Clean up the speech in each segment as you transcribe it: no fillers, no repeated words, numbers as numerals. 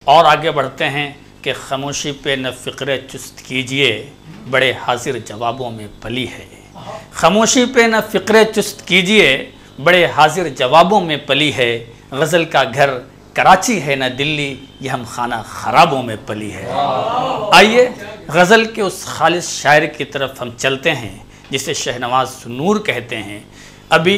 और आगे बढ़ते हैं कि खामोशी पे न फ़िक्र चुस्त कीजिए, बड़े हाजिर जवाबों में पली है। खामोशी पे न फ़िक्र चुस्त कीजिए, बड़े हाजिर जवाबों में पली है। गज़ल का घर कराची है न दिल्ली, ये हम खाना ख़राबों में पली है। आइए गज़ल के उस खालिस शायर की तरफ हम चलते हैं जिसे शहनवाज नूर कहते हैं। अभी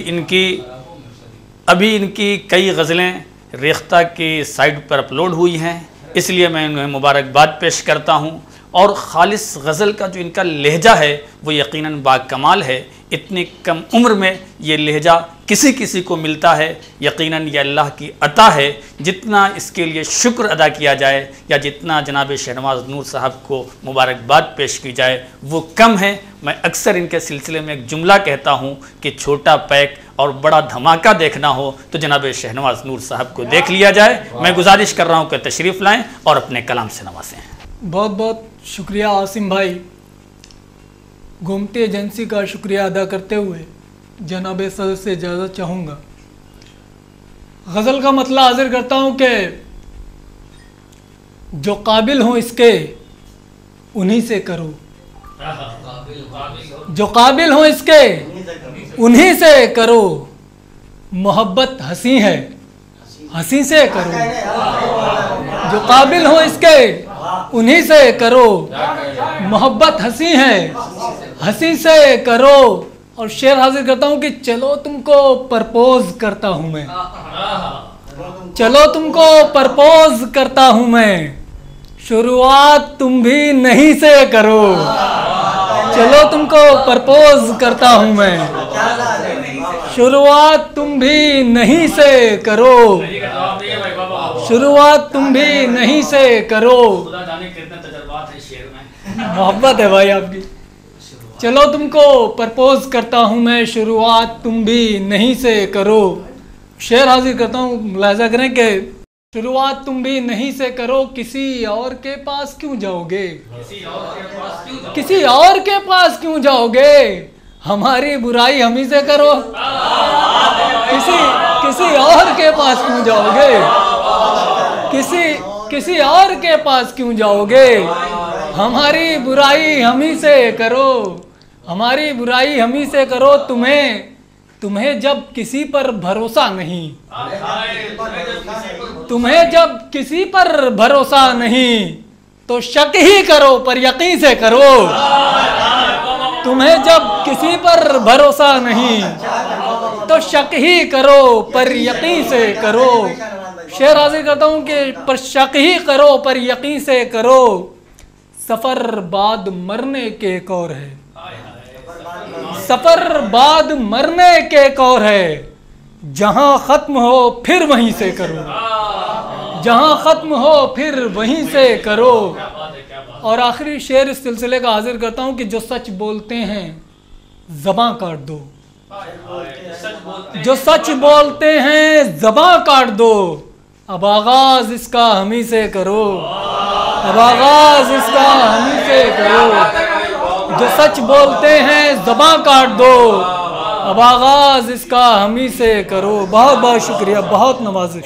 इनकी कई गज़लें रेख्ता की साइट पर अपलोड हुई हैं, इसलिए मैं उन्हें मुबारकबाद पेश करता हूँ। और ख़ालिस गज़ल का जो इनका लहजा है वो यकीनन बाकमाल है। इतनी कम उम्र में ये लहजा किसी किसी को मिलता है, यकीनन ये अल्लाह की अता है। जितना इसके लिए शुक्र अदा किया जाए या जितना जनाब शहनवाज नूर साहब को मुबारकबाद पेश की जाए वो कम है। मैं अक्सर इनके सिलसिले में एक जुमला कहता हूँ कि छोटा पैक और बड़ा धमाका देखना हो तो जनाब शहनवाज नूर साहब को देख लिया जाए। मैं गुजारिश कर रहा हूँ कि तशरीफ़ लाएँ और अपने कलाम से नवाजें। बहुत बहुत शुक्रिया आसिम भाई। गोमती एजेंसी का शुक्रिया अदा करते हुए जनाब सदर से इजाज़त चाहूँगा। गज़ल का मतला हाजिर करता हूँ कि जो काबिल हों इसके उन्हीं से करो, जो काबिल हों इसके उन्हीं से करो। मोहब्बत हंसी है, हंसी से करो। जो काबिल हों इसके उन्हीं से करो। मोहब्बत हंसी है, हंसी से करो। और शेर हाजिर करता हूँ कि चलो तुमको प्रपोज करता हूँ मैं, चलो तुमको प्रपोज करता हूँ मैं। शुरुआत तुम भी नहीं से करो, चलो तुमको प्रपोज करता हूँ मैं। शुरुआत तुम भी नहीं से करो, शुरुआत तुम भी नहीं से करो। मोहब्बत है भाई आपकी। चलो तुमको प्रपोज करता हूँ मैं, शुरुआत तुम भी नहीं से करो। शेर हाजिर करता हूँ, मुलाहिजा करें कि शुरुआत तुम भी नहीं से करो। किसी और के पास क्यों जाओगे, किसी और के पास क्यों जाओगे। हमारी बुराई हम ही से करो। किसी और के पास क्यों जाओगे, किसी और के पास क्यों जाओगे। हमारी बुराई हम ही से करो, हमारी बुराई हम ही से करो। तुम्हें जब किसी पर भरोसा नहीं, तुम्हें जब किसी पर भरोसा नहीं तो शक ही करो पर यकीन से करो। तुम्हें जब किसी पर भरोसा नहीं तो शक ही करो पर यकीन से करो। शेर हाजिर करता हूँ कि पर शक ही करो पर यकीन से करो। सफ़र बाद मरने के एक और है, सफ़र बाद मरने के एक और है। जहाँ ख़त्म हो फिर वहीं से करो, जहाँ ख़त्म हो फिर वहीं से करो। और आखिरी शेर इस सिलसिले का हाजिर करता हूँ कि जो सच बोलते हैं ज़बां काट दो, जो सच बोलते हैं ज़बां काट दो। अब आगाज़ इसका हम ही से करो, अब आगाज़ इसका हम ही से करो। जो सच बोलते हैं ज़बां काट दो, अब आगाज़ इसका हम ही से करो। बहुत बहुत शुक्रिया, बहुत नवाजिश।